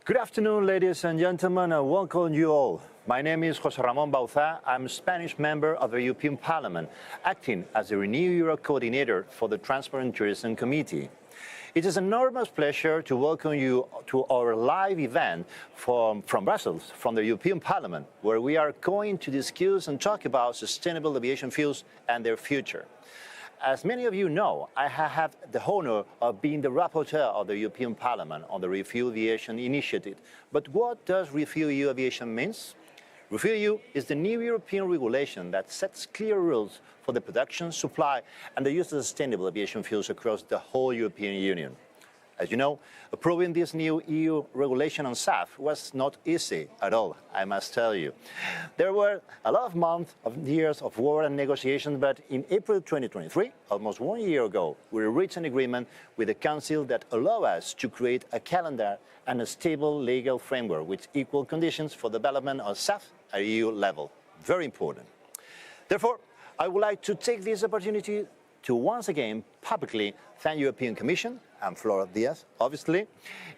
Good afternoon, ladies and gentlemen, and welcome you all. My name is José Ramón Bauzá. I'm a Spanish member of the European Parliament, acting as the Renew Europe coordinator for the Transport and Tourism Committee. It is an enormous pleasure to welcome you to our live event from Brussels, from the European Parliament, where we are going to discuss and talk about sustainable aviation fuels and their future. As many of you know, I have the honor of being the rapporteur of the European Parliament on the Refuel Aviation Initiative. But what does Refuel EU Aviation mean? Refuel EU is the new European regulation that sets clear rules for the production, supply, and the use of sustainable aviation fuels across the whole European Union. As you know, approving this new EU regulation on SAF was not easy at all, I must tell you. There were a lot of months, years of work and negotiations, but in April 2023, almost 1 year ago, we reached an agreement with the Council that allowed us to create a calendar and a stable legal framework with equal conditions for development of SAF at EU level. Very important. Therefore, I would like to take this opportunity to once again publicly thank the European Commission and Flor, Diaz, obviously,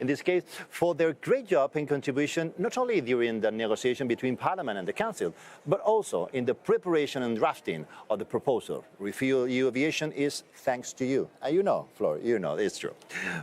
in this case, for their great job and contribution, not only during the negotiation between Parliament and the Council, but also in the preparation and drafting of the proposal. Refuel EU Aviation is thanks to you. And you know, Flor, you know, it's true.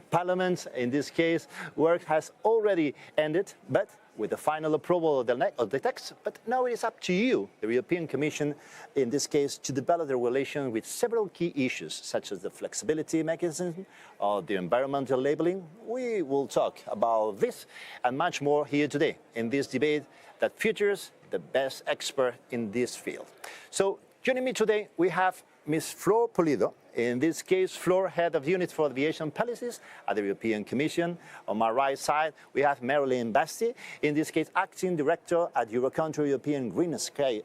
Parliament, in this case, work has already ended, but with the final approval of the text, but now it is up to you, the European Commission, in this case, to develop the relation with several key issues, such as the flexibility mechanism or the environmental labeling. We will talk about this and much more here today in this debate that features the best expert in this field. So joining me today, we have Ms. Flor Pulido. In this case, Flor, Head of Unit for Aviation Policies at the European Commission. On my right side, we have Marylin, Bastin. In this case, Acting Director at EUROCONTROL European Green Sky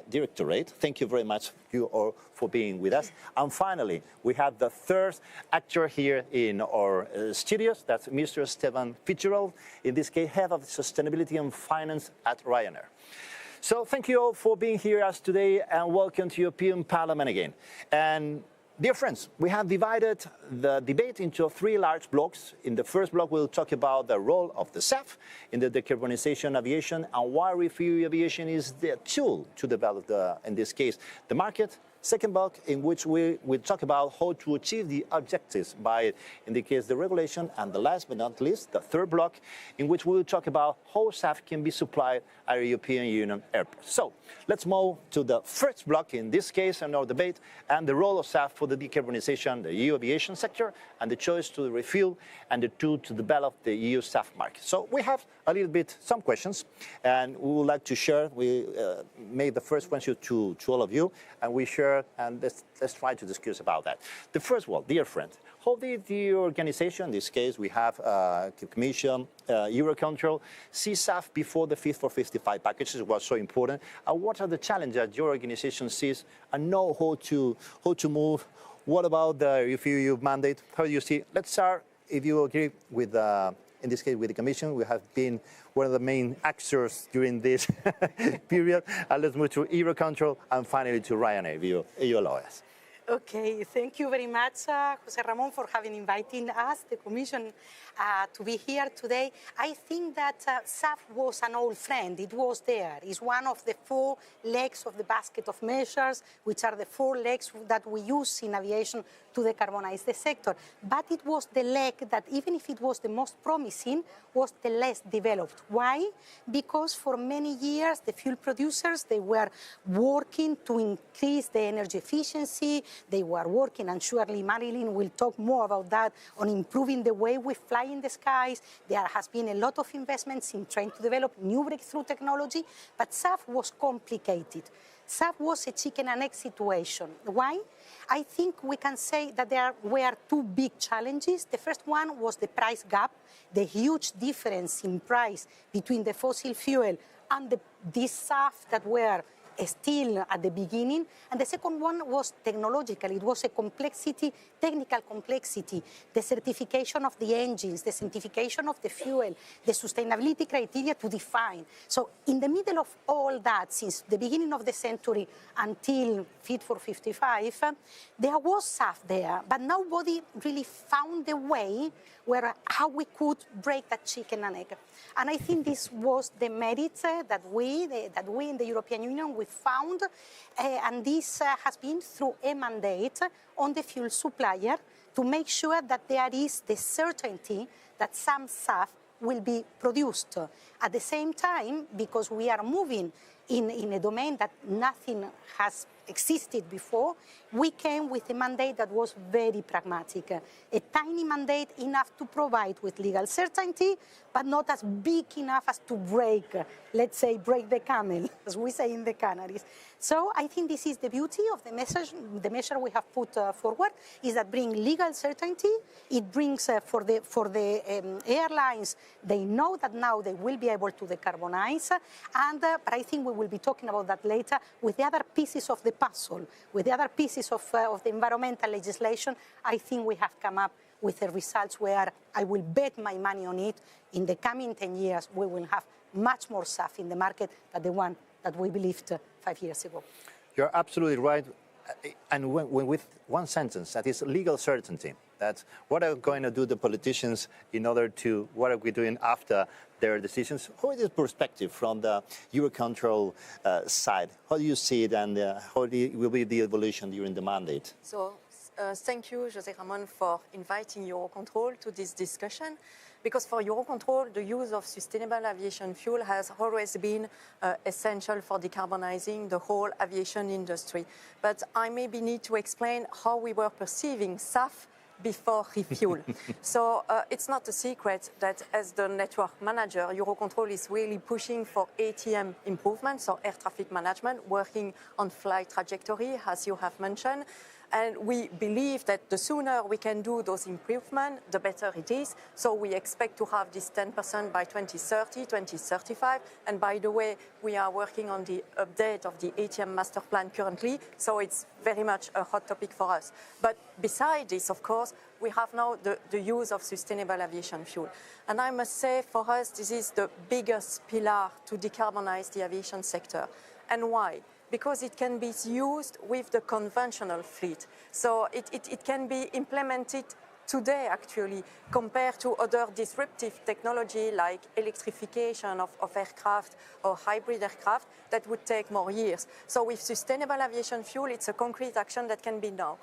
Directorate. Thank you very much, you all, for being with us. And finally, we have the third actor here in our studios. That's Mr. Fitzgerald. In this case, Head of Sustainability and Finance at Ryanair. So thank you all for being here as today, and welcome to European Parliament again. And dear friends, we have divided the debate into three large blocks. In the first block, we'll talk about the role of the SAF in the decarbonisation aviation and why refuel aviation is the tool to develop, in this case, the market. Second block, in which we will talk about how to achieve the objectives by, in the case, the regulation. And the last but not least, the third block, in which we will talk about how SAF can be supplied at a European Union airport. So let's move to the first block, in this case, in our debate, and the role of SAF for the decarbonisation, the EU aviation sector, and the choice to refuel, and the tool to develop the EU SAF market. So we have a little bit, some questions, and we would like to share. We made the first question to all of you, and we share, and let's try to discuss about that. The first one, dear friend, how did the organization, in this case we have Commission, EUROCONTROL, see SAF before the Fit for 55 packages was so important, and what are the challenges that your organization sees and know how to move? What about the Refuel EU mandate? How do you see? Let's start, if you agree, with in this case with the Commission. We have been one of the main actors during this period. And let's move to EUROCONTROL and finally to Ryanair, if you allow us. Okay, thank you very much, José Ramón, for having invited us, the Commission, to be here today. I think that SAF was an old friend. It was there. It's one of the four legs of the basket of measures, which are the four legs that we use in aviation to decarbonize the sector. But it was the leg that, even if it was the most promising, was the less developed. Why? Because for many years, the fuel producers, they were working to increase the energy efficiency. They were working, and surely Marylin will talk more about that, on improving the way we fly in the skies. There has been a lot of investments in trying to develop new breakthrough technology, but SAF was complicated. SAF was a chicken and egg situation. Why? I think we can say that there were two big challenges. The first one was the price gap, the huge difference in price between the fossil fuel and this SAF that were still at the beginning. And the second one was technological. It was a complexity, technical complexity, the certification of the engines, the certification of the fuel, the sustainability criteria to define. So in the middle of all that, since the beginning of the century until Fit for 55, there was SAF there, but nobody really found the way how we could break that chicken and egg. And I think this was the merit that we in the European Union, we found, and this has been through a mandate on the fuel supplier to make sure that there is the certainty that some SAF will be produced. At the same time, because we are moving in a domain that nothing has existed before, we came with a mandate that was very pragmatic. A tiny mandate enough to provide with legal certainty, but not as big enough as to break, let's say, break the camel, as we say in the Canaries. So I think this is the beauty of the measure we have put forward, is that bring legal certainty. It brings for the airlines, they know that now they will be able to decarbonize, and but I think we will be talking about that later with the other pieces of the puzzle, with the other pieces of the environmental legislation. I think we have come up with the results where I will bet my money on it. In the coming 10 years, we will have much more SAF in the market than the one that we believed 5 years ago. You're absolutely right. And when with one sentence, that is legal certainty. That's what are going to do the politicians in order to, what are we doing after their decisions? How is the perspective from the EUROCONTROL side? How do you see it, and how will be the evolution during the mandate? So thank you, José Ramon, for inviting EUROCONTROL to this discussion. Because for EUROCONTROL, the use of sustainable aviation fuel has always been essential for decarbonizing the whole aviation industry. But I maybe need to explain how we were perceiving SAF before refuel. So it's not a secret that as the network manager, EUROCONTROL is really pushing for ATM improvements, so air traffic management, working on flight trajectory, as you have mentioned. And we believe that the sooner we can do those improvements, the better it is. So we expect to have this 10% by 2030, 2035. And by the way, we are working on the update of the ATM master plan currently. So it's very much a hot topic for us. But besides this, of course, we have now the use of sustainable aviation fuel. And I must say, for us, this is the biggest pillar to decarbonize the aviation sector. And why? Because it can be used with the conventional fleet. So it can be implemented today, actually, compared to other disruptive technology like electrification of aircraft or hybrid aircraft that would take more years. So with sustainable aviation fuel, it's a concrete action that can be now.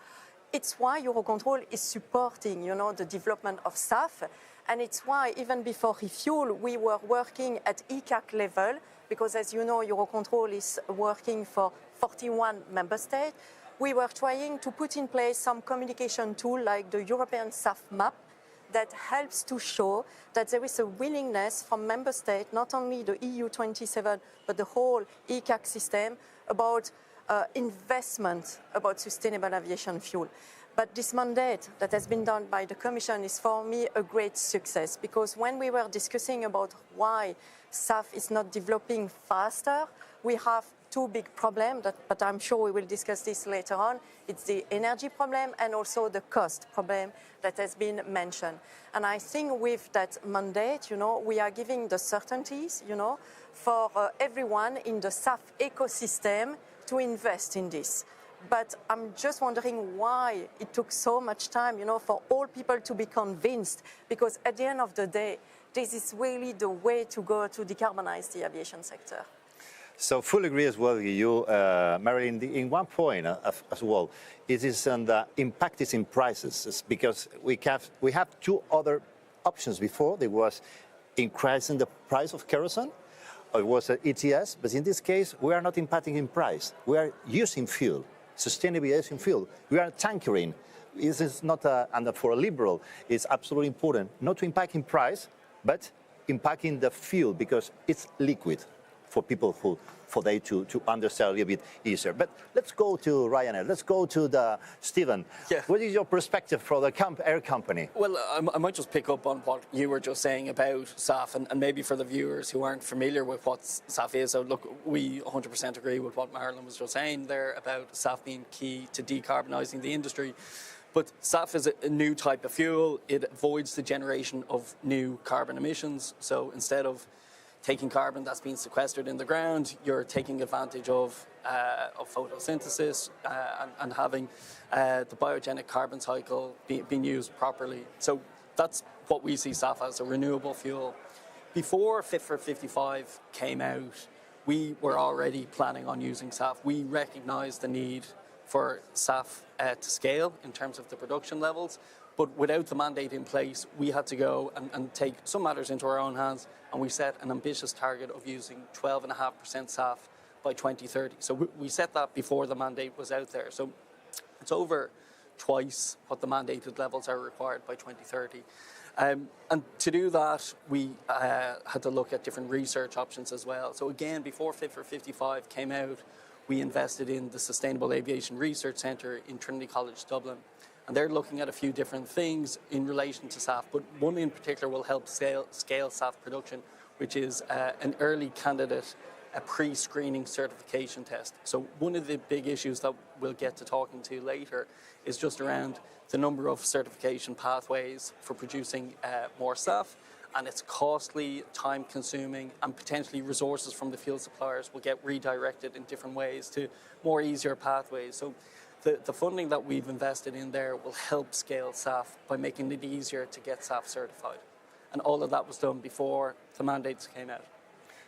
It's why EUROCONTROL is supporting, the development of SAF. And it's why, even before refuel, we were working at ECAC level, because as you know, EUROCONTROL is working for 41 member states. We were trying to put in place some communication tool like the European SAF map that helps to show that there is a willingness from member states, not only the EU 27, but the whole ECAC system, about investment about sustainable aviation fuel. But this mandate that has been done by the Commission is for me a great success, because when we were discussing about why SAF is not developing faster, we have two big problems, but I'm sure we will discuss this later on. It's the energy problem and also the cost problem that has been mentioned. And I think with that mandate, we are giving the certainties, for everyone in the SAF ecosystem to invest in this. But I'm just wondering why it took so much time, for all people to be convinced, because at the end of the day, this is really the way to go to decarbonize the aviation sector. So fully agree as well with you, Marylin, in one point as well, it is on the impact is in prices. It's because we have two other options before. There was increasing the price of kerosene, or it was ETS, but in this case, we are not impacting in price. We are using fuel. Sustainable aviation fuel. We are tankering. This is not, and for a liberal, it's absolutely important not to impact in price, but impacting the fuel because it's liquid. for people to understand a little bit easier. But let's go to Ryanair. Let's go to Stephen. Yeah. What is your perspective for the air company? Well, I might just pick up on what you were just saying about SAF, and maybe for the viewers who aren't familiar with what SAF is. So look, we 100% agree with what Marylin was just saying there about SAF being key to decarbonising the industry. But SAF is a new type of fuel. It avoids the generation of new carbon emissions. So instead of taking carbon that's been sequestered in the ground, you're taking advantage of photosynthesis and having the biogenic carbon cycle being used properly. So that's what we see SAF as, a renewable fuel. Before Fit for 55 came out, we were already planning on using SAF. We recognised the need for SAF to scale in terms of the production levels. But without the mandate in place, we had to go and take some matters into our own hands, and we set an ambitious target of using 12.5% SAF by 2030. So we set that before the mandate was out there. So it's over twice what the mandated levels are required by 2030. And to do that, we had to look at different research options as well. So again, before Fit for 55 came out, we invested in the Sustainable Aviation Research Centre in Trinity College, Dublin. And they're looking at a few different things in relation to SAF, but one in particular will help scale SAF production, which is an early candidate, a pre-screening certification test. So one of the big issues that we'll get to talking to later is just around the number of certification pathways for producing more SAF, and it's costly, time-consuming, and potentially resources from the fuel suppliers will get redirected in different ways to more easier pathways. So the funding that we've invested in there will help scale SAF by making it easier to get SAF certified. And all of that was done before the mandates came out.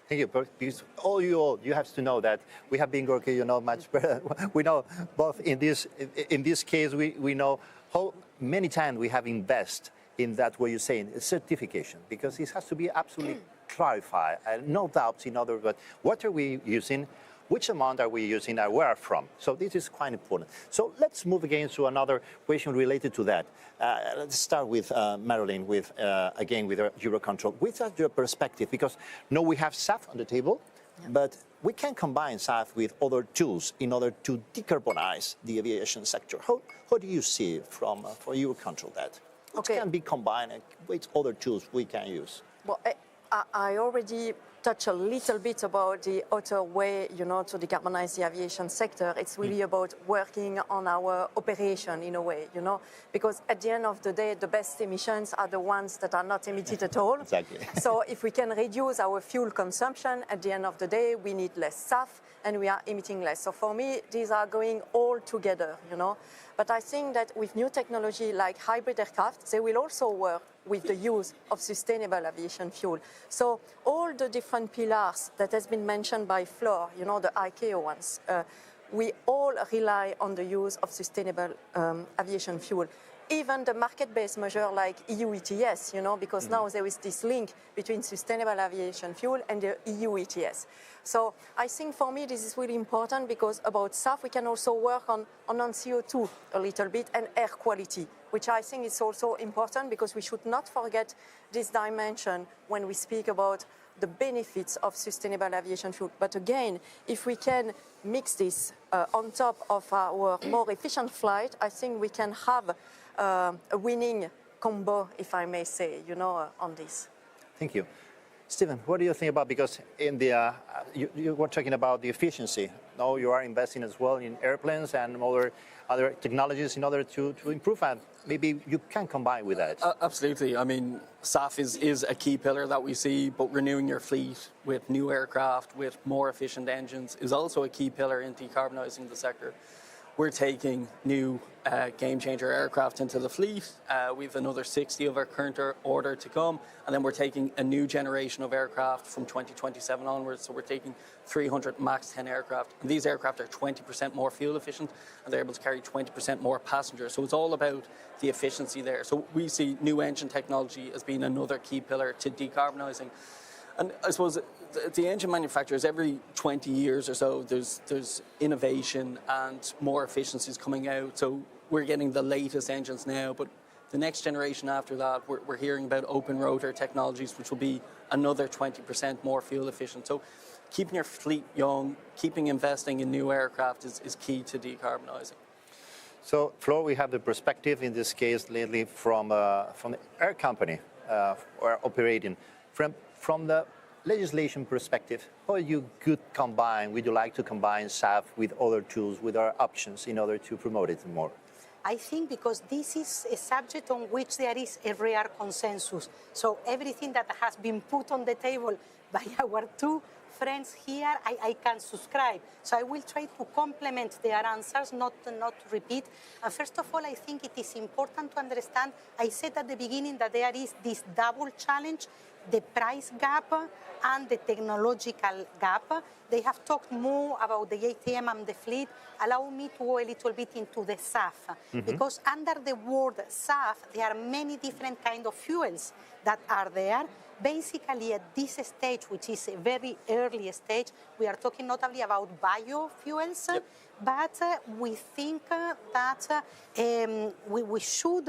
Thank you. Because you have to know that we have been working, much better. We know both in this case, we know how many times we have invested in that, what you're saying, certification, because it has to be absolutely clarified, no doubts in other, but what are we using, which amount are we using, and where from? So this is quite important. So let's move again to another question related to that. Let's start with Marylin, again with EUROCONTROL. What's your perspective? Because now we have SAF on the table, but we can combine SAF with other tools in order to decarbonize the aviation sector. How do you see it for EUROCONTROL that? What can be combined and which other tools we can use? Well, I already touched a little bit about the other way, to decarbonize the aviation sector. It's really about working on our operation in a way, because at the end of the day, the best emissions are the ones that are not emitted at all. Exactly. So if we can reduce our fuel consumption, at the end of the day, we need less SAF and we are emitting less. So for me, these are going all together, But I think that with new technology like hybrid aircraft, they will also work with the use of sustainable aviation fuel. So all the different pillars that has been mentioned by Flor, the ICAO ones, we all rely on the use of sustainable aviation fuel. Even the market-based measure like EU ETS, because now there is this link between sustainable aviation fuel and the EU ETS. So I think for me this is really important because about SAF we can also work on CO2 a little bit and air quality, which I think is also important because we should not forget this dimension when we speak about the benefits of sustainable aviation fuel. But again, if we can mix this on top of our more efficient flight, I think we can have a winning combo, if I may say, on this. Thank you. Stephen, what do you think about, because in the, you were talking about the efficiency. Now you are investing as well in airplanes and other technologies in order to improve, and maybe you can combine with that. Absolutely. I mean, SAF is a key pillar that we see, but renewing your fleet with new aircraft, with more efficient engines is also a key pillar in decarbonising the sector. We're taking new game-changer aircraft into the fleet. We have another 60 of our current order to come, and then we're taking a new generation of aircraft from 2027 onwards. So we're taking 300 MAX 10 aircraft. And these aircraft are 20% more fuel efficient, and they're able to carry 20% more passengers. So it's all about the efficiency there. So we see new engine technology as being another key pillar to decarbonising. And I suppose the engine manufacturers, every 20 years or so, there's innovation and more efficiencies coming out. So we're getting the latest engines now, but The next generation after that, we're hearing about open rotor technologies, which will be another 20% more fuel efficient. So keeping your fleet young, keeping investing in new aircraft is key to decarbonising. So, Flor, we have the perspective in this case lately from the air company or operating. From the legislation perspective, how would you like to combine SAF with other tools, with our options in order to promote it more? I think because this is a subject on which there is a rare consensus. So everything that has been put on the table by our two friends here, I can subscribe. So I will try to complement their answers, not repeat. And first of all, I think it is important to understand, I said at the beginning that there is this double challenge, the price gap and the technological gap. They have talked more about the ATM and the fleet. Allow me to go a little bit into the SAF. Because under the word SAF, there are many different kinds of fuels that are there. Basically, at this stage, which is a very early stage, we are talking not only about biofuels, but we think that we should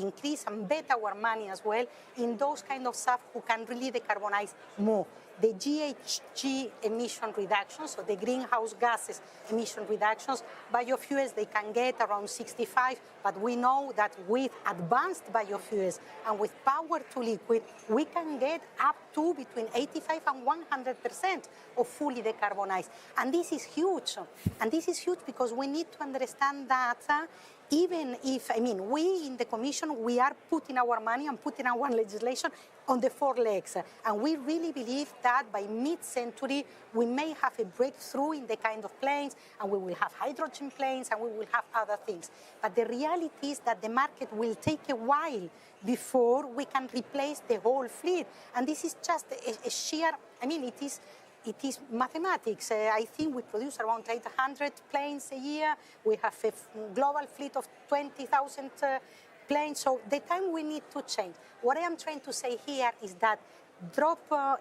increase and bet our money as well in those kind of SAF who can really decarbonize more. The GHG emission reductions, so the greenhouse gases emission reductions, biofuels, they can get around 65, but we know that with advanced biofuels and with power to liquid, we can get up to between 85 and 100% of fully decarbonized. And this is huge. And this is huge because we need to understand that even if, we in the Commission, we are putting our money and putting our legislation on the four legs. And we really believe that by mid-century, we may have a breakthrough in the kind of planes, and we will have hydrogen planes, and we will have other things. But the reality is that the market will take a while before we can replace the whole fleet. And this is just a sheer, it is mathematics. I think we produce around 800 planes a year. We have a global fleet of 20,000 planes. So the time we need to change. What I am trying to say here is that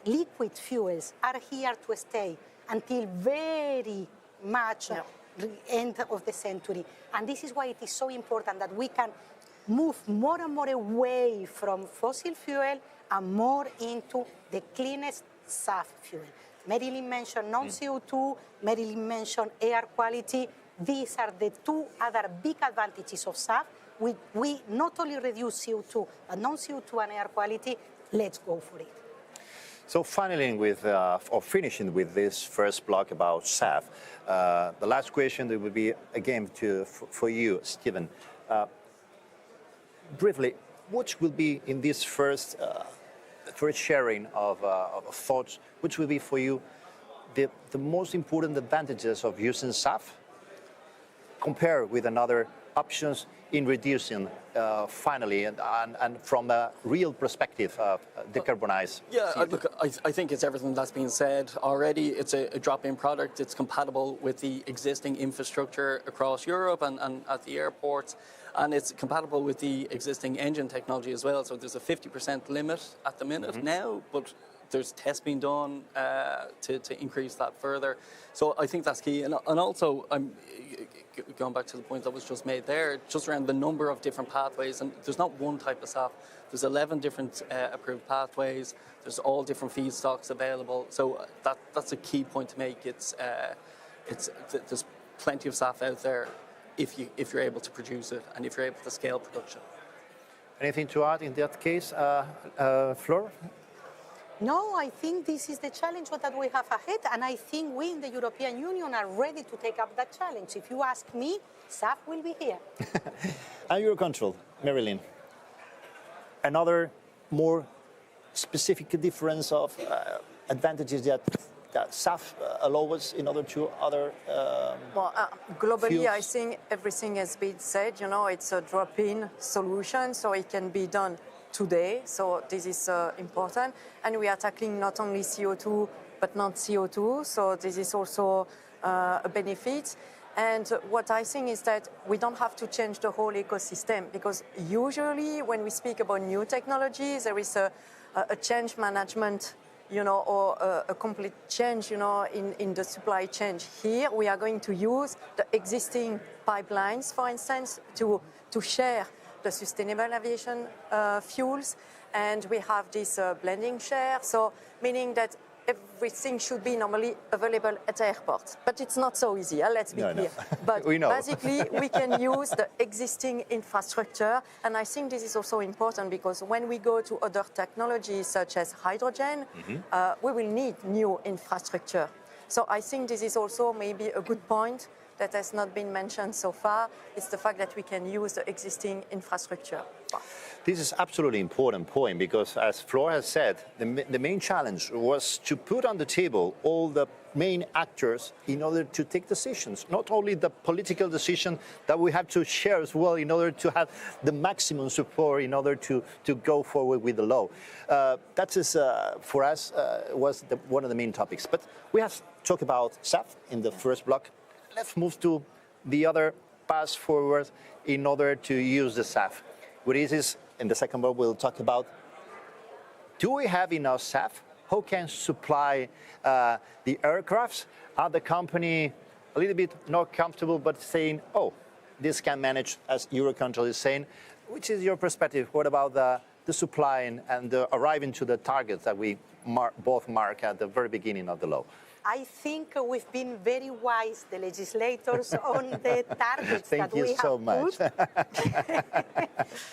liquid fuels are here to stay until very much end of the century. And this is why it is so important that we can move more and more away from fossil fuel and more into the cleanest SAF fuel. Marylin mentioned non-CO2, Marylin mentioned air quality. These are the two other big advantages of SAF. We not only reduce CO2, but non-CO2 and air quality. Let's go for it. So finishing with this first block about SAF, the last question that would be again for you, Stephen. Briefly, which will be in this first sharing of thoughts, which will be for you the most important advantages of using SAF compared with another options in reducing finally and from a real perspective of decarbonize? Yeah, look, I think it's everything that's been said already. It's a drop-in product. It's compatible with the existing infrastructure across Europe and at the airports. And it's compatible with the existing engine technology as well. So there's a 50% limit at the minute now, but there's tests being done to increase that further. So I think that's key. And also, I'm going back to the point that was just made there, just around the number of different pathways. And there's not one type of SAF. There's 11 different approved pathways. There's all different feedstocks available. So that's a key point to make. There's plenty of SAF out there if you're able to produce it and if you're able to scale production. Anything to add in that case, Flor? No, I think this is the challenge that we have ahead, and I think we in the European Union are ready to take up that challenge. If you ask me, SAF will be here. And EUROCONTROL, Marylin. Another more specific difference of advantages that SAF allows us in order to other globally, fuels? I think everything has been said. It's a drop-in solution, so it can be done today. So this is important. And we are tackling not only CO2, but not CO2. So this is also a benefit. And what I think is that we don't have to change the whole ecosystem, because usually when we speak about new technologies, there is a change management, or a complete change, in the supply chain. Here, we are going to use the existing pipelines, for instance, to share the sustainable aviation fuels, and we have this blending share, so meaning that everything should be normally available at airports. But it's not so easy, let's be clear. No. But We know. basically, we can use the existing infrastructure, and I think this is also important because when we go to other technologies such as hydrogen, we will need new infrastructure. So I think this is also maybe a good point that has not been mentioned so far. It's the fact that we can use the existing infrastructure. This is absolutely important point because, as Flor has said, the main challenge was to put on the table all the main actors in order to take decisions, not only the political decision that we have to share as well in order to have the maximum support in order to go forward with the law. That is, for us, was one of the main topics. But we have talked about SAF in the first block. Let's move to the other path forward in order to use the SAF. What is in the second block, we'll talk about, do we have enough SAF? Who can supply the aircrafts? Are the company a little bit not comfortable, but saying, oh, this can manage, as EUROCONTROL is saying? Which is your perspective? What about the supply and the arriving to the targets that we both mark at the very beginning of the law? I think we've been very wise, the legislators, on the targets that we have so much. put.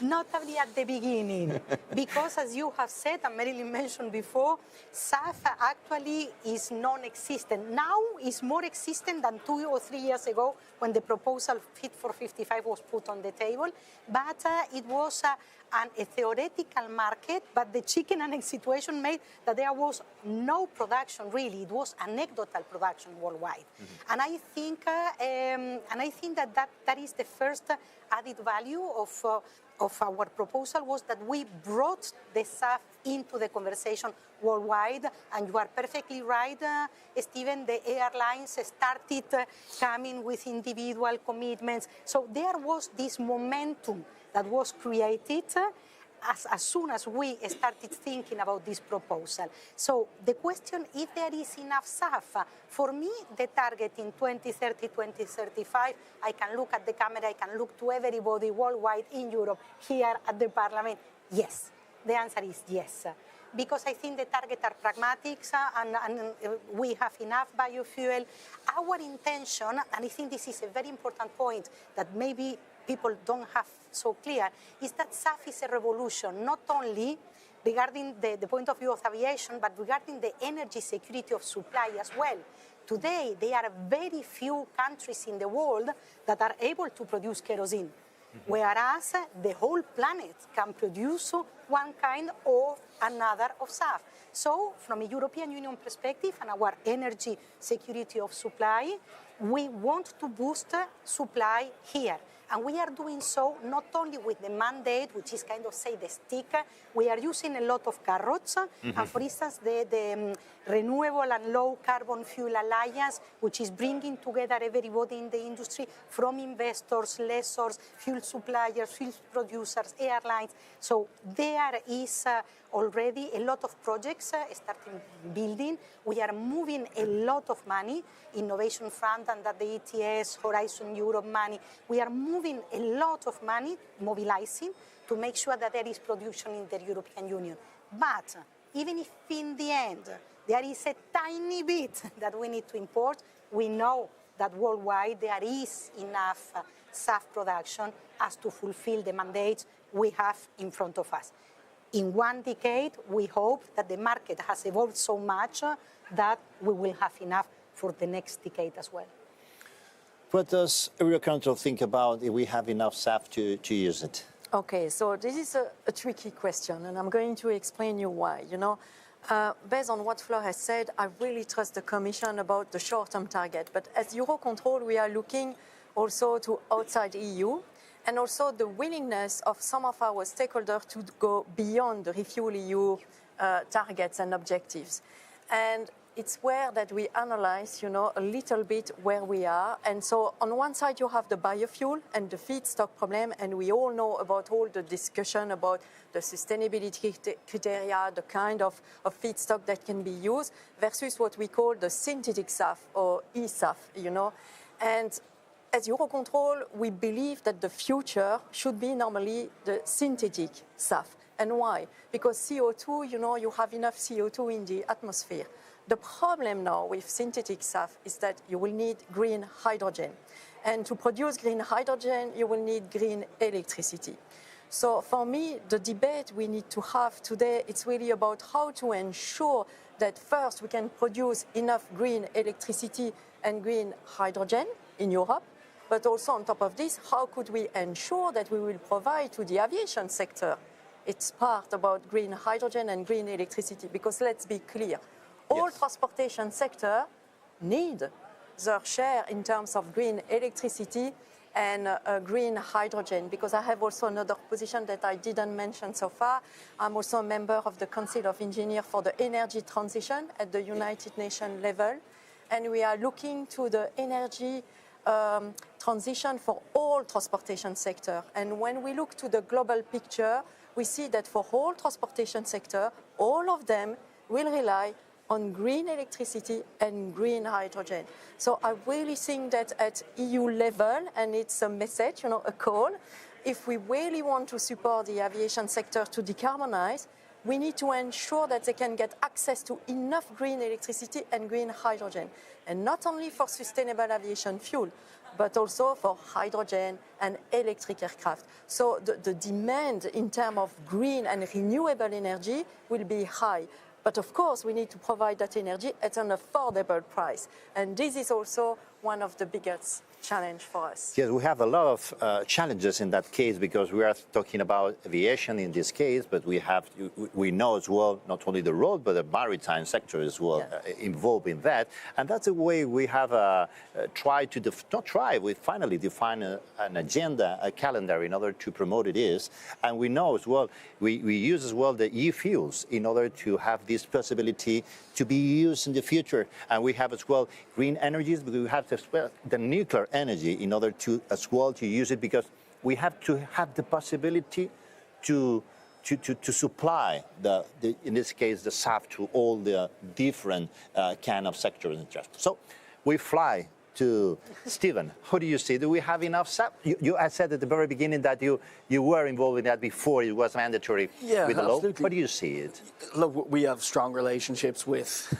Notably at the beginning, because as you have said, and Marylin mentioned before, SAF actually is non-existent. Now it's more existent than 2 or 3 years ago when the proposal Fit for 55 was put on the table, but it was a theoretical market, but the chicken and egg situation made that there was no production really. It was anecdotal production worldwide. And I think that is the first added value of our proposal, was that we brought the SAF into the conversation worldwide. And you are perfectly right, Stephen, the airlines started coming with individual commitments. So there was this momentum that was created as soon as we started thinking about this proposal. So the question, if there is enough SAF, for me, the target in 2030, 2035, I can look at the camera, I can look to everybody worldwide in Europe, here at the Parliament, yes. The answer is yes. Because I think the targets are pragmatic and we have enough biofuel. Our intention, and I think this is a very important point that maybe people don't have so clear, is that SAF is a revolution, not only regarding the point of view of aviation, but regarding the energy security of supply as well. Today, there are very few countries in the world that are able to produce kerosene, whereas the whole planet can produce one kind or another of SAF. So, from a European Union perspective and our energy security of supply, we want to boost supply here. And we are doing so not only with the mandate, which is kind of, say, the stick. We are using a lot of carrots. And for instance, the Renewable and Low Carbon Fuel Alliance, which is bringing together everybody in the industry, from investors, lessors, fuel suppliers, fuel producers, airlines. So there is already a lot of projects starting building. We are moving a lot of money, Innovation Fund and that the ETS, Horizon Europe money. We are moving a lot of money, mobilizing, to make sure that there is production in the European Union. But even if in the end there is a tiny bit that we need to import, we know that worldwide there is enough SAF production as to fulfill the mandates we have in front of us. In 1 decade, we hope that the market has evolved so much that we will have enough for the next decade as well. What does EUROCONTROL think about if we have enough SAF to use it? Okay, so this is a tricky question, and I'm going to explain you why. You know, based on what Flor has said, I really trust the Commission about the short-term target. But as EUROCONTROL, we are looking also to outside EU, and also the willingness of some of our stakeholders to go beyond the Refuel EU targets and objectives. And it's where that we analyze, you know, a little bit where we are. And so on one side, you have the biofuel and the feedstock problem, and we all know about all the discussion about the sustainability criteria, the kind of feedstock that can be used, versus what we call the synthetic SAF or e-SAF, you know. And as Eurocontrol, we believe that the future should be normally the synthetic SAF. And why? Because CO2, you have enough CO2 in the atmosphere. The problem now with synthetic SAF is that you will need green hydrogen. And to produce green hydrogen, you will need green electricity. So for me, the debate we need to have today, it's really about how to ensure that first we can produce enough green electricity and green hydrogen in Europe, but also on top of this, how could we ensure that we will provide to the aviation sector its part about green hydrogen and green electricity? Because let's be clear, all transportation sector need their share in terms of green electricity and green hydrogen, because I have also another position that I didn't mention so far. I'm also a member of the Council of Engineers for the Energy Transition at the United Nations level, and we are looking to the energy transition for all transportation sector. And when we look to the global picture, we see that for all transportation sector, all of them will rely on green electricity and green hydrogen. So I really think that at EU level, and it's a message, a call, if we really want to support the aviation sector to decarbonize, we need to ensure that they can get access to enough green electricity and green hydrogen. And not only for sustainable aviation fuel, but also for hydrogen and electric aircraft. So the demand in terms of green and renewable energy will be high. But of course, we need to provide that energy at an affordable price. And this is also one of the biggest challenge for us. Yes, we have a lot of challenges in that case, because we are talking about aviation in this case, but we know as well not only the road but the maritime sector as well involved in that, and that's the way we have we finally define an agenda, a calendar in order to promote it. And we know as well we use as well the e-fuels in order to have this possibility to be used in the future, and we have as well green energies, but we have the nuclear energy in order to as well to use it, because we have to have the possibility to supply in this case the SAF to all the different kind of sectors and just. So we fly to Stephen. How do you see? Do we have enough SAF? I said at the very beginning that you were involved in that before it was mandatory with the law. How do you see it? Look, we have strong relationships with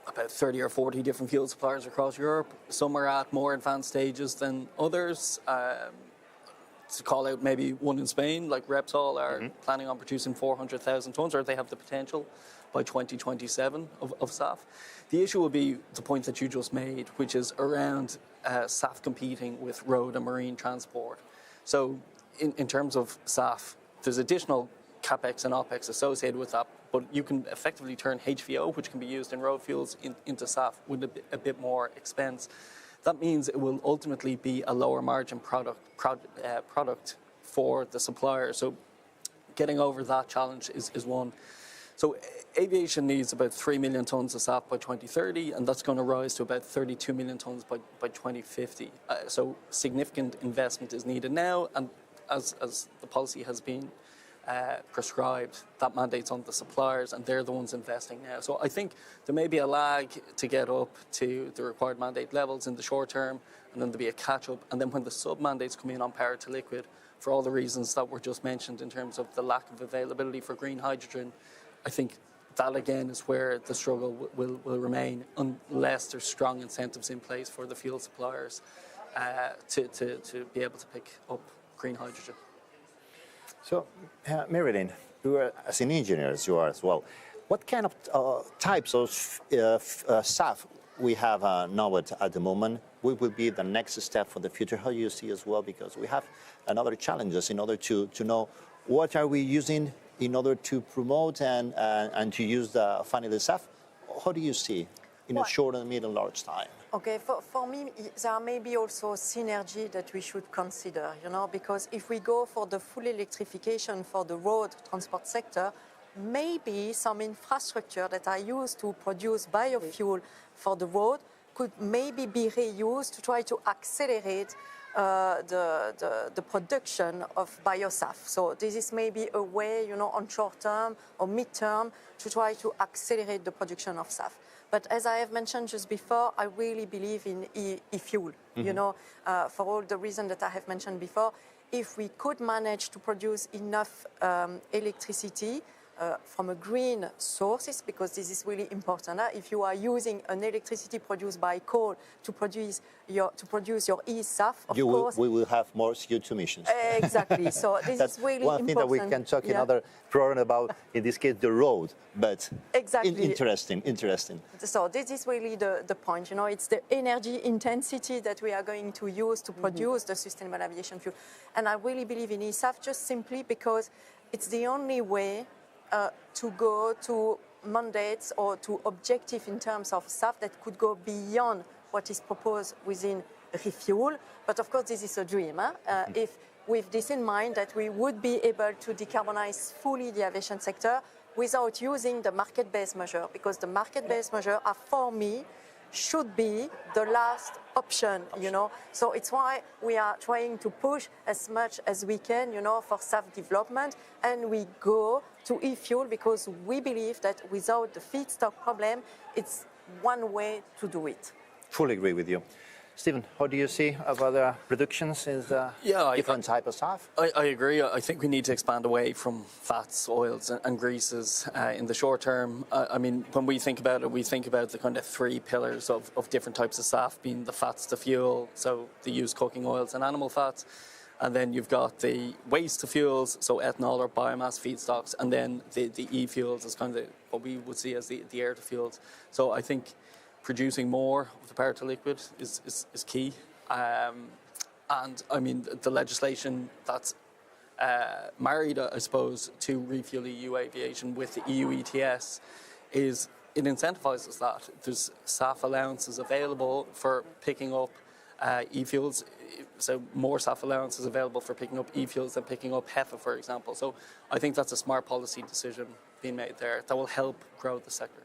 about 30 or 40 different fuel suppliers across Europe. Some are at more advanced stages than others. To call out maybe one in Spain, like Repsol, are planning on producing 400,000 tonnes, or they have the potential by 2027 of SAF. The issue will be the point that you just made, which is around SAF competing with road and marine transport. So in terms of SAF, there's additional CapEx and OpEx associated with that, but you can effectively turn HVO, which can be used in road fuels, into SAF with a bit more expense. That means it will ultimately be a lower margin product for the supplier. So getting over that challenge is one. So aviation needs about 3 million tonnes of SAF by 2030, and that's going to rise to about 32 million tonnes by 2050. So significant investment is needed now, and as the policy has been prescribed, that mandate's on the suppliers, and they're the ones investing now. So I think there may be a lag to get up to the required mandate levels in the short term, and then there'll be a catch-up. And then when the sub-mandates come in on power to liquid, for all the reasons that were just mentioned in terms of the lack of availability for green hydrogen, I think that again is where the struggle will remain, unless there's strong incentives in place for the fuel suppliers to be able to pick up green hydrogen. So, Marylin, you are, as an engineer, as you are as well, what kind of types of SAF we have now at the moment? What will be the next step for the future? How do you see as well? Because we have another challenges in order to know what are we using in order to promote and to use the finally SAF. How do you see in a short and middle large time? Okay, for me, there may be also synergy that we should consider, because if we go for the full electrification for the road transport sector, maybe some infrastructure that are used to produce biofuel for the road could maybe be reused to try to accelerate the production of biosaf. So this is maybe a way, on short term or mid-term to try to accelerate the production of SAF. But as I have mentioned just before, I really believe in e-fuel, for all the reasons that I have mentioned before. If we could manage to produce enough electricity from a green sources, because this is really important. If you are using an electricity produced by coal to produce your e-SAF, of course, we will have more CO2 emissions. Exactly. So this That's is really one important. thing that we can talk in other program about. In this case, the road, but exactly interesting. So this is really the point. It's the energy intensity that we are going to use to produce the sustainable aviation fuel, and I really believe in e-SAF just simply because it's the only way to go to mandates or to objective in terms of SAF that could go beyond what is proposed within refuel. But of course, this is a dream. If with this in mind, that we would be able to decarbonize fully the aviation sector without using the market-based measure, because the market-based measure are, for me, should be the last option, So it's why we are trying to push as much as we can, for SAF development, and we go to e-fuel because we believe that without the feedstock problem, it's one way to do it. Fully agree with you. Stephen, how do you see about the reductions in the different type of SAF? I agree. I think we need to expand away from fats, oils and greases in the short term. I mean, when we think about it, we think about the kind of three pillars of different types of SAF, being the fats to fuel, so the used cooking oils and animal fats. And then you've got the waste to fuels, so ethanol or biomass feedstocks, and then the e-fuels is kind of what we would see as the air to fuels. So I think producing more of the power to liquid is key. And I mean, the legislation that's married, I suppose, to refuel EU aviation with the EU ETS it incentivizes that. There's SAF allowances available for picking up e-fuels, so more SAF allowances available for picking up e-fuels than picking up HEFA, for example. So I think that's a smart policy decision being made there that will help grow the sector.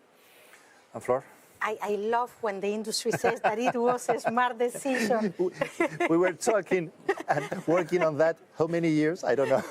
And Flor? I love when the industry says that it was a smart decision. We were talking and working on that how many years? I don't know.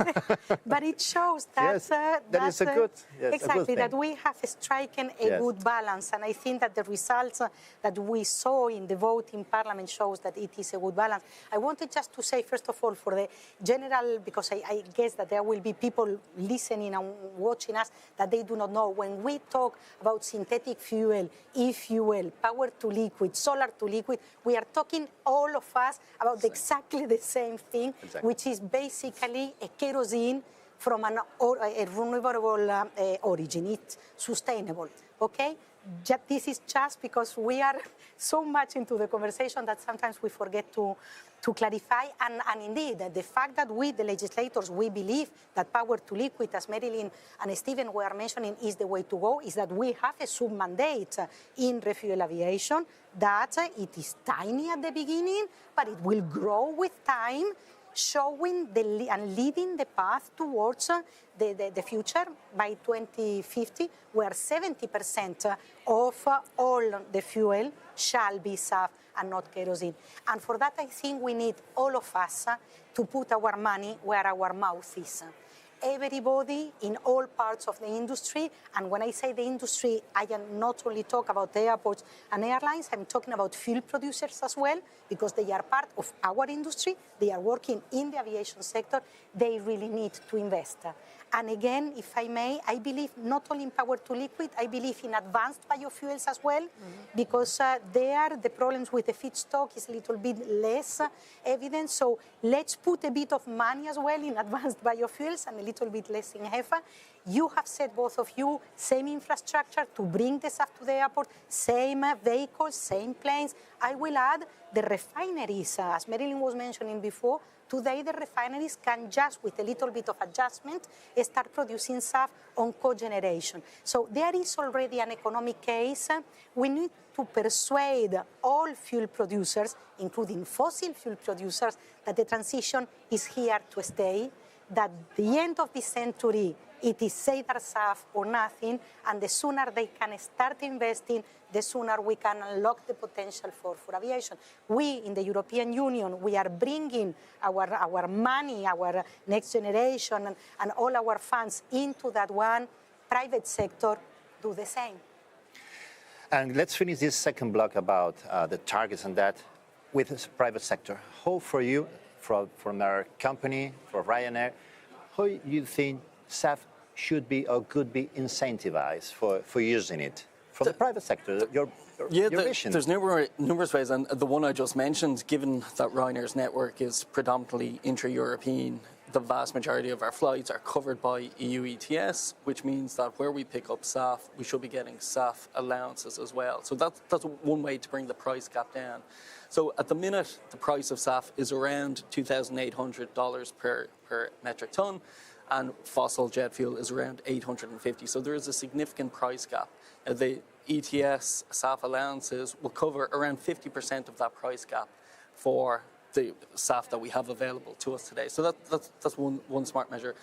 But it shows that yes, that is a good exactly, that we have striken a good balance, and I think that the results that we saw in the vote in Parliament shows that it is a good balance. I wanted just to say, first of all, for the general, because I guess that there will be people listening and watching us that they do not know. When we talk about synthetic fuel, e-fuel, power to liquid, solar to liquid, we are talking, all of us, about exactly the same thing, which is basically a kerosene from a renewable origin. It's sustainable, okay? This is just because we are so much into the conversation that sometimes we forget to clarify. And indeed, the fact that we, the legislators, we believe that power to liquid, as Marylin and Stephen were mentioning, is the way to go, is that we have a sub-mandate in refuel aviation, that it is tiny at the beginning, but it will grow with time, showing and leading the path towards the future by 2050, where 70% of all the fuel shall be SAF and not kerosene. And for that, I think we need all of us to put our money where our mouth is. Everybody in all parts of the industry, and when I say the industry, I am not only talking about the airports and airlines, I'm talking about fuel producers as well, because they are part of our industry, they are working in the aviation sector, they really need to invest. And again, if I may, I believe not only in power to liquid, I believe in advanced biofuels as well, because there the problems with the feedstock is a little bit less evident. So let's put a bit of money as well in advanced biofuels and a little bit less in HEFA. You have said, both of you, same infrastructure to bring the SAF to the airport, same vehicles, same planes. I will add the refineries, as Marylin was mentioning before. Today, the refineries can just, with a little bit of adjustment, start producing SAF on cogeneration. So there is already an economic case. We need to persuade all fuel producers, including fossil fuel producers, that the transition is here to stay, that the end of this century It is either SAF or nothing, and the sooner they can start investing, the sooner we can unlock the potential for aviation. We, in the European Union, we are bringing our money, our next generation, and all our funds into that one. Private sector, do the same. And let's finish this second block about the targets and that with the private sector. How for you, from our company, for Ryanair, how you think SAF should be or could be incentivized for using it? From the private sector, your vision. There's numerous ways, and the one I just mentioned, given that Ryanair's network is predominantly intra-European, the vast majority of our flights are covered by EU ETS, which means that where we pick up SAF, we should be getting SAF allowances as well. So that's one way to bring the price gap down. So at the minute, the price of SAF is around $2,800 per metric ton, and fossil jet fuel is around $850. So there is a significant price gap. The ETS SAF allowances will cover around 50% of that price gap for the SAF that we have available to us today. So that's one smart measure.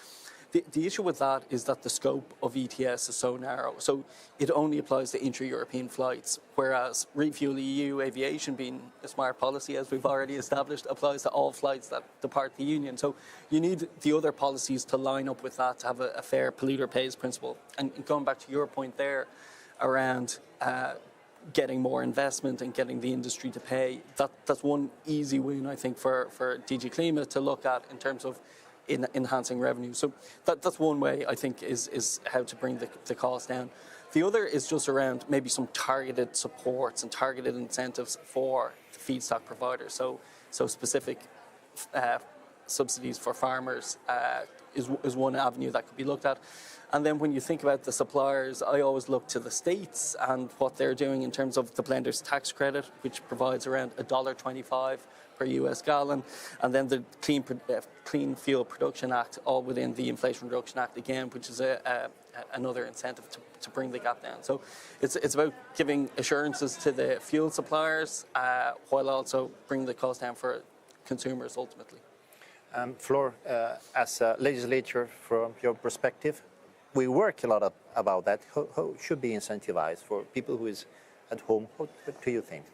The issue with that is that the scope of ETS is so narrow. So it only applies to intra-European flights, whereas Refuel EU Aviation, being a smart policy, as we've already established, applies to all flights that depart the Union. So you need the other policies to line up with that, to have a fair polluter pays principle. And going back to your point there around getting more investment and getting the industry to pay, that's one easy win, I think, for DG Klima to look at in terms of enhancing revenue. So that's one way, I think, is how to bring the cost down. The other is just around maybe some targeted supports and targeted incentives for the feedstock providers. So specific subsidies for farmers is one avenue that could be looked at. And then when you think about the suppliers, I always look to the States and what they're doing in terms of the blender's tax credit, which provides around $1.25 per US gallon, and then the Clean Fuel Production Act, all within the Inflation Reduction Act again, which is another incentive to bring the gap down. So it's about giving assurances to the fuel suppliers while also bringing the cost down for consumers ultimately. Flor, as a legislator, from your perspective, we work a lot about that. How should be incentivized for people who is at home? What do you think?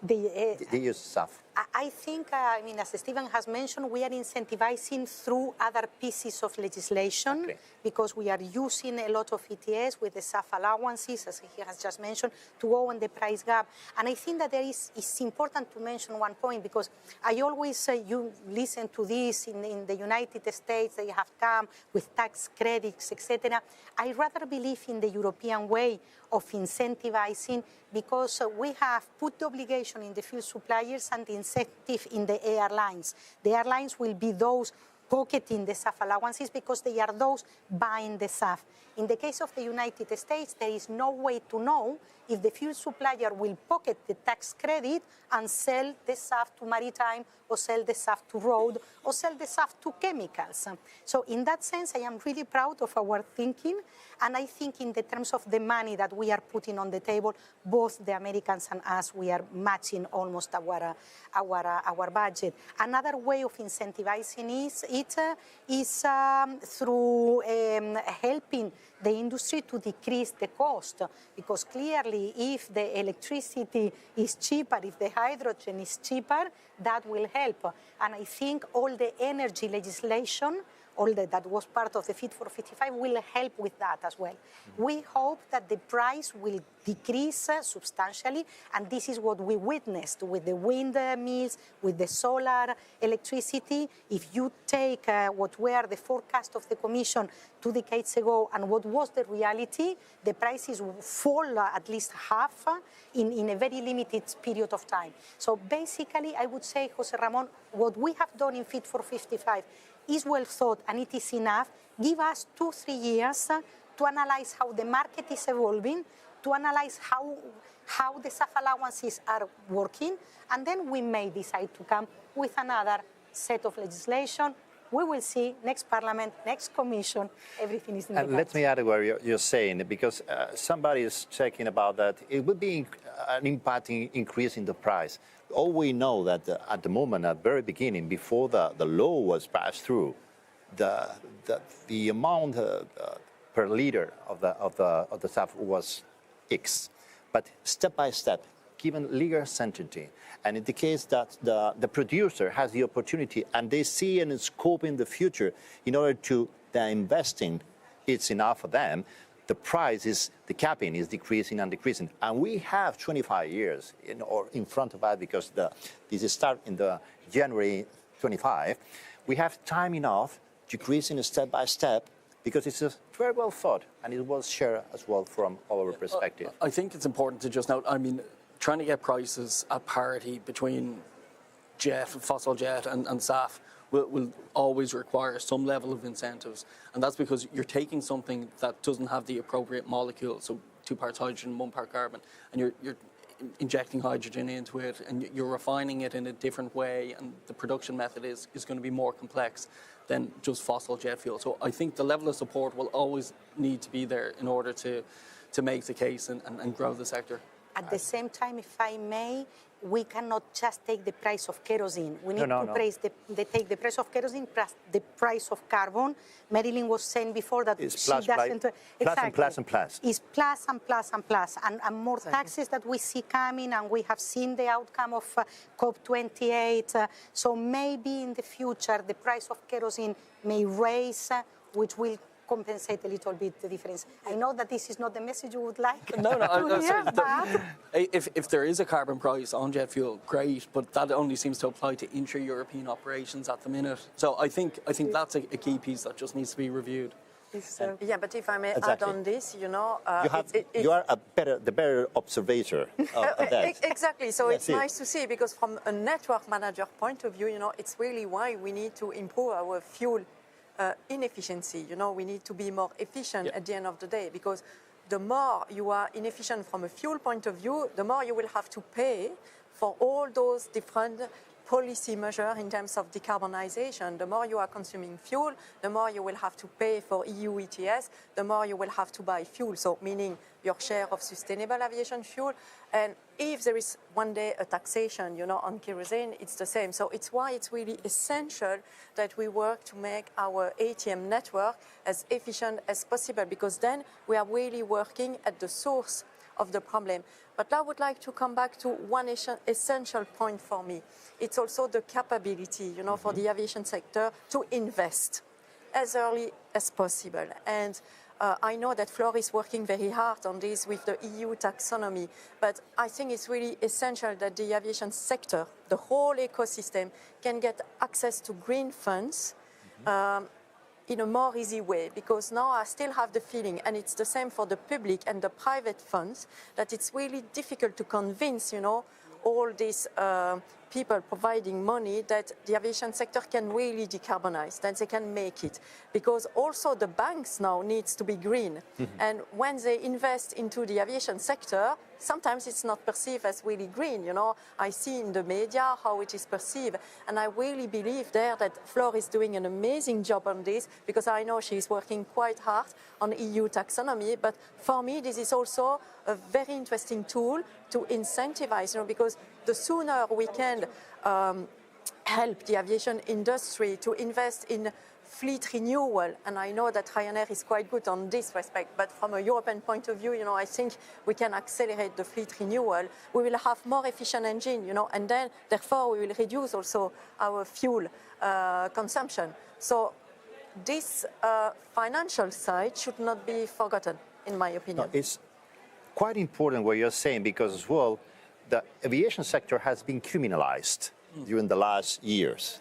The use SAF. I think, I mean, as Stephen has mentioned, we are incentivizing through other pieces of legislation because we are using a lot of ETS with the SAF allowances, as he has just mentioned, to own the price gap. And I think that it's important to mention one point because I always you listen to this in the United States, they have come with tax credits, etc. I rather believe in the European way of incentivizing because we have put the obligation in the fuel suppliers and the incentive in the airlines. The airlines will be those pocketing the SAF allowances because they are those buying the SAF. In the case of the United States, there is no way to know if the fuel supplier will pocket the tax credit and sell the SAF to maritime or sell the SAF to road or sell the SAF to chemicals. So in that sense, I am really proud of our thinking. And I think in the terms of the money that we are putting on the table, both the Americans and us, we are matching almost our budget. Another way of incentivizing is through helping the industry to decrease the cost, because clearly if the electricity is cheaper, if the hydrogen is cheaper, that will help. And I think all the energy legislation, all that was part of the Fit for 55 will help with that as well. We hope that the price will decrease substantially, and this is what we witnessed with the windmills, with the solar electricity. If you take what were the forecast of the Commission 2 decades ago and what was the reality, the prices will fall at least half in a very limited period of time. So basically, I would say, Jose Ramon, what we have done in Fit for 55 is well thought and it is enough. Give us 2-3 years to analyze how the market is evolving, to analyze how the SAF allowances are working, and then we may decide to come with another set of legislation. We will see next Parliament, next Commission, everything is in the And let me add what you're saying, because somebody is checking about that. It would be an impact increase in the price. All we know that at the moment, at the very beginning, before the law was passed through, the amount per liter of the SAF was X, but step by step, given legal certainty, and in the case that the producer has the opportunity and they see a scope in the future in order to their investing, it's enough for them. The price is, the capping is decreasing and decreasing. And we have 25 years in front of us because this is start in the January 25. We have time enough decreasing step by step because it's very well thought and it was shared as well from our perspective. I think it's important to just note, I mean, trying to get prices at parity between jet, fossil jet and SAF will always require some level of incentives. And that's because you're taking something that doesn't have the appropriate molecule, so 2 parts hydrogen, 1 part carbon, and you're injecting hydrogen into it and you're refining it in a different way, and the production method is going to be more complex than just fossil jet fuel. So I think the level of support will always need to be there in order to make the case and grow the sector. At the same time, if I may, we cannot just take the price of kerosene. We need to take the price of kerosene plus the price of carbon. Marylin was saying before that it's she doesn't... Plus and plus and plus. It's plus and plus and plus. And more taxes that we see coming, and we have seen the outcome of COP28. So maybe in the future, the price of kerosene may raise, which will compensate a little bit the difference. I know that this is not the message you would like to hear, but... If there is a carbon price on jet fuel, great, but that only seems to apply to intra-European operations at the minute. So I think that's a key piece that just needs to be reviewed. Yeah, but if I may add on this, you know... you are the better observer of that. Exactly, so it's nice to see, because from a network manager point of view, you know, it's really why we need to improve our fuel inefficiency. You know, we need to be more efficient at the end of the day, because the more you are inefficient from a fuel point of view, the more you will have to pay for all those different policy measures in terms of decarbonization. The more you are consuming fuel, the more you will have to pay for EU ETS, the more you will have to buy fuel, so meaning your share of sustainable aviation fuel. And if there is one day a taxation, you know, on kerosene, it's the same. So it's why it's really essential that we work to make our ATM network as efficient as possible, because then we are really working at the source of the problem. But I would like to come back to one essential point for me. It's also the capability, you know, for the aviation sector to invest as early as possible. And I know that Flor is working very hard on this with the EU taxonomy, but I think it's really essential that the aviation sector, the whole ecosystem, can get access to green funds in a more easy way, because now I still have the feeling, and it's the same for the public and the private funds, that it's really difficult to convince, you know, all these people providing money that the aviation sector can really decarbonize, that they can make it. Because also the banks now needs to be green. And when they invest into the aviation sector, sometimes it's not perceived as really green. You know, I see in the media how it is perceived. And I really believe there that Flor is doing an amazing job on this, because I know she's working quite hard on EU taxonomy. But for me, this is also a very interesting tool to incentivize, you know, because the sooner we can help the aviation industry to invest in fleet renewal, and I know that Ryanair is quite good on this respect, but from a European point of view, you know, I think we can accelerate the fleet renewal. We will have more efficient engine, you know, and then therefore we will reduce also our fuel consumption. So this financial side should not be forgotten, in my opinion. No, it's quite important what you're saying, because as well, the aviation sector has been criminalized during the last years.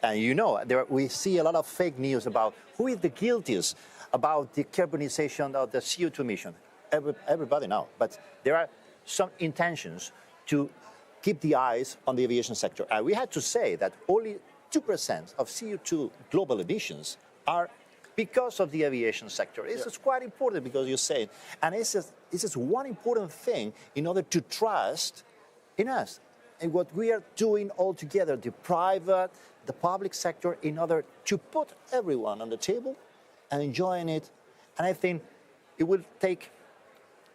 And you know, we see a lot of fake news about who is the guiltiest about the decarbonization of the CO2 emission. Everybody knows. But there are some intentions to keep the eyes on the aviation sector. And we had to say that only 2% of CO2 global emissions are because of the aviation sector. This is quite important, because you say it. And this is one important thing in order to trust in us and what we are doing all together, the private, the public sector, in order to put everyone on the table and enjoying it. And I think it will take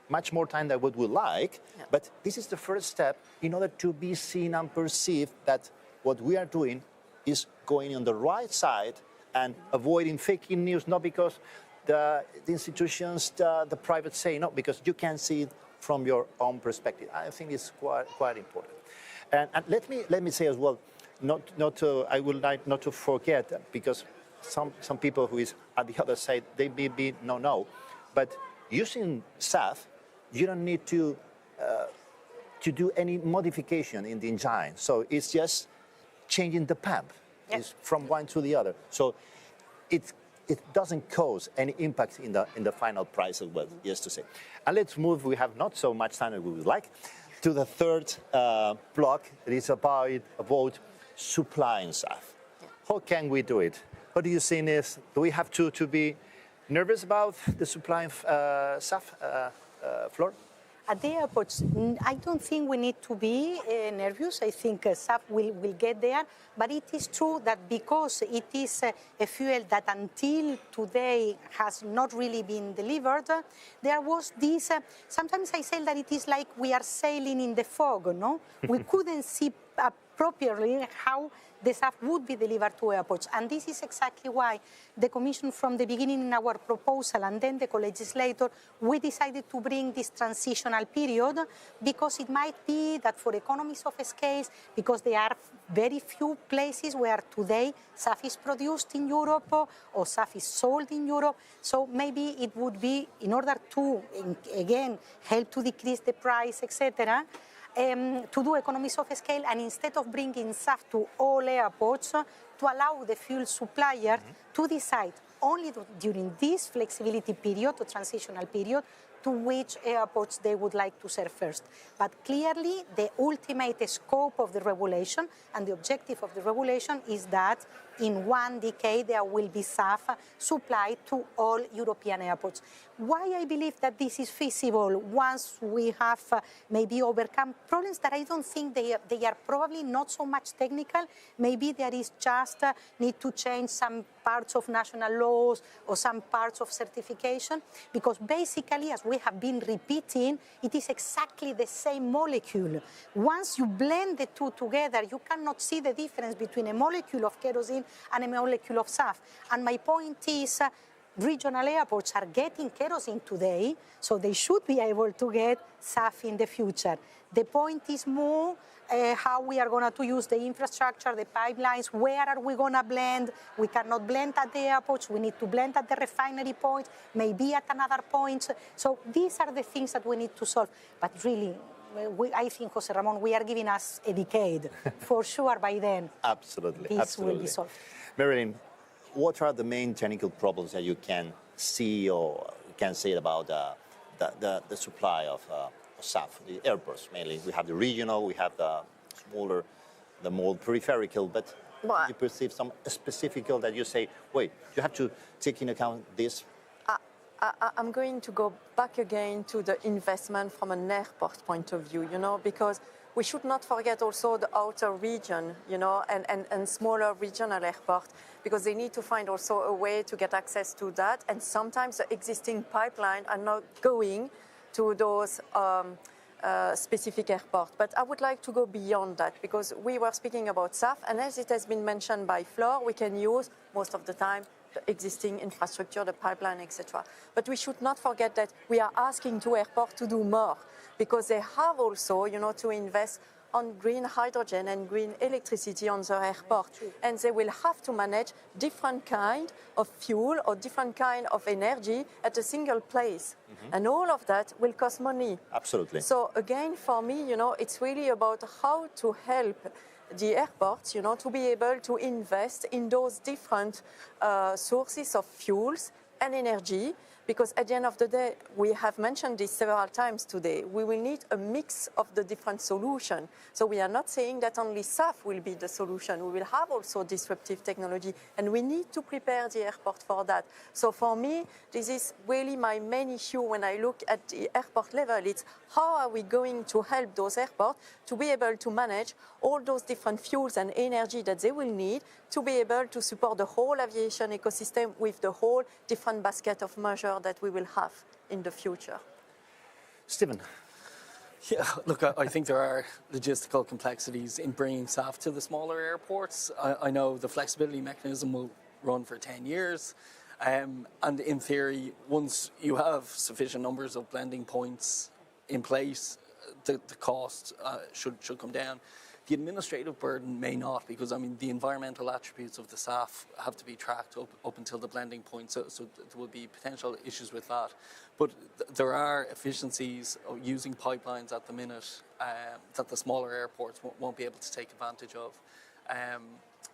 much more time than we would like, but this is the first step in order to be seen and perceived that what we are doing is going on the right side and avoiding fake news, not because the institutions, the private say, no, because you can see it from your own perspective. I think it's quite important. And let me say as well, I would like not to forget, because some people who is at the other side, they may be no, but using SAF, you don't need to do any modification in the engine. So it's just changing the pump. Yep. It's from one to the other. So it doesn't cause any impact in the final price as well, just to say. And let's move, we have not so much time as we would like, to the third block. It is about supplying SAF. Yeah. How can we do it? What do you see this? Do we have to be nervous about the supply of SAF, Flor? At the airports, I don't think we need to be nervous. I think SAF will get there. But it is true that because it is a fuel that until today has not really been delivered, there was this, sometimes I say that it is like we are sailing in the fog, no? We couldn't see properly how the SAF would be delivered to airports. And this is exactly why the Commission, from the beginning in our proposal, and then the co-legislator, we decided to bring this transitional period, because it might be that for economies of scale, because there are very few places where today SAF is produced in Europe or SAF is sold in Europe. So maybe it would be, in order to, again, help to decrease the price, etc., to do economies of scale, and instead of bringing SAF to all airports, to allow the fuel supplier to decide only during this flexibility period, or transitional period, to which airports they would like to serve first. But clearly, the ultimate scope of the regulation and the objective of the regulation is that in 1 decade there will be SAF supplied to all European airports. Why I believe that this is feasible once we have maybe overcome problems that I don't think they are probably not so much technical. Maybe there is just need to change some parts of national laws or some parts of certification, because basically, as we have been repeating, it is exactly the same molecule. Once you blend the two together, you cannot see the difference between a molecule of kerosene and a molecule of SAF. And my point is, regional airports are getting kerosene today, so they should be able to get SAF in the future. The point is more how we are going to use the infrastructure, the pipelines, where are we going to blend? We cannot blend at the airports, we need to blend at the refinery point, maybe at another point. So these are the things that we need to solve. But really, I think, Jose Ramon, we are giving us a decade. For sure, by then, absolutely, this will be solved. Marylin, what are the main technical problems that you can see or can say about the supply of SAF, the airports mainly? We have the regional, we have the smaller, the more peripheral, but you perceive some specific that you say, wait, you have to take into account this? I'm going to go back again to the investment from an airport point of view, because we should not forget also the outer region, and smaller regional airport, because they need to find also a way to get access to that. And sometimes the existing pipeline are not going to those specific airports. But I would like to go beyond that, because we were speaking about SAF, and as it has been mentioned by Flor, we can use most of the time the existing infrastructure, the pipeline, etc. But we should not forget that we are asking to airports to do more, because they have also, to invest on green hydrogen and green electricity on the airport. And they will have to manage different kind of fuel or different kind of energy at a single place. And all of that will cost money. Absolutely. So again, for me, it's really about how to help the airports, to be able to invest in those different sources of fuels and energy, because at the end of the day, we have mentioned this several times today, we will need a mix of the different solutions. So we are not saying that only SAF will be the solution. We will have also disruptive technology, and we need to prepare the airport for that. So for me, this is really my main issue when I look at the airport level. It's how are we going to help those airports to be able to manage all those different fuels and energy that they will need to be able to support the whole aviation ecosystem with the whole different basket of measures that we will have in the future. Stephen. Yeah, look, I think there are logistical complexities in bringing SAF to the smaller airports. I know the flexibility mechanism will run for 10 years. And in theory, once you have sufficient numbers of blending points in place, the cost should come down. The administrative burden may not, because I mean the environmental attributes of the SAF have to be tracked up until the blending point, so there will be potential issues with that. But there are efficiencies of using pipelines at the minute that the smaller airports won't be able to take advantage of.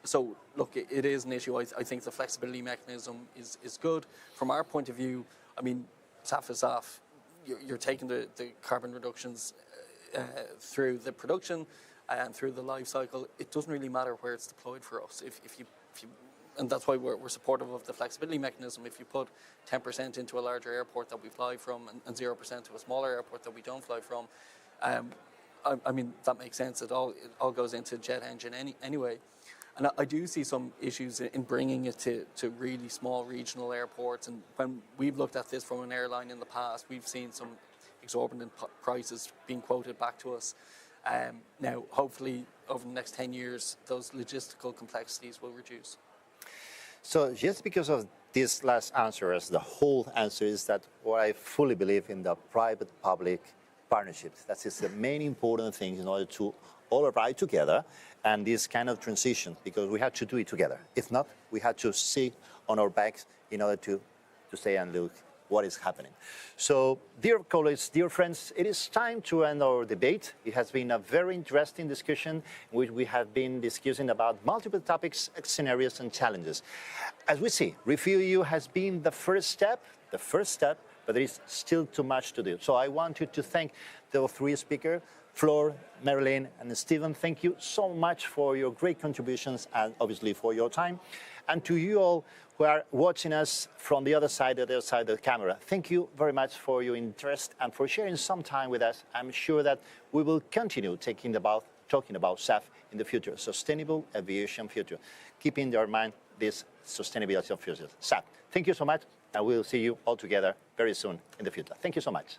So look, it is an issue. I think the flexibility mechanism is good. From our point of view, I mean, SAF is SAF. You're taking the carbon reductions through the production and through the life cycle. It doesn't really matter where it's deployed for us. If you and that's why we're supportive of the flexibility mechanism. If you put 10% into a larger airport that we fly from and 0% to a smaller airport that we don't fly from, I mean, that makes sense. It all goes into jet engine anyway. And I do see some issues in bringing it to really small regional airports. And when we've looked at this from an airline in the past, we've seen some exorbitant prices being quoted back to us. Now, hopefully, over the next 10 years, those logistical complexities will reduce. So just because of this last answer, as the whole answer is that what I fully believe in the private-public partnerships. That is the main important thing in order to all arrive together and this kind of transition, because we have to do it together. If not, we have to sit on our backs in order to say and look what is happening. So, dear colleagues, dear friends, it is time to end our debate. It has been a very interesting discussion in which we have been discussing about multiple topics, scenarios, and challenges. As we see, RefuelEU has been the first step, but there is still too much to do. So I want you to thank the three speakers, Flor, Marylin, and Stephen. Thank you so much for your great contributions and obviously for your time. And to you all who are watching us from the other side of the camera, thank you very much for your interest and for sharing some time with us. I'm sure that we will continue talking about SAF in the future, Sustainable Aviation Future, keeping in your mind this sustainability of future. SAF, thank you so much, and we'll see you all together very soon in the future. Thank you so much.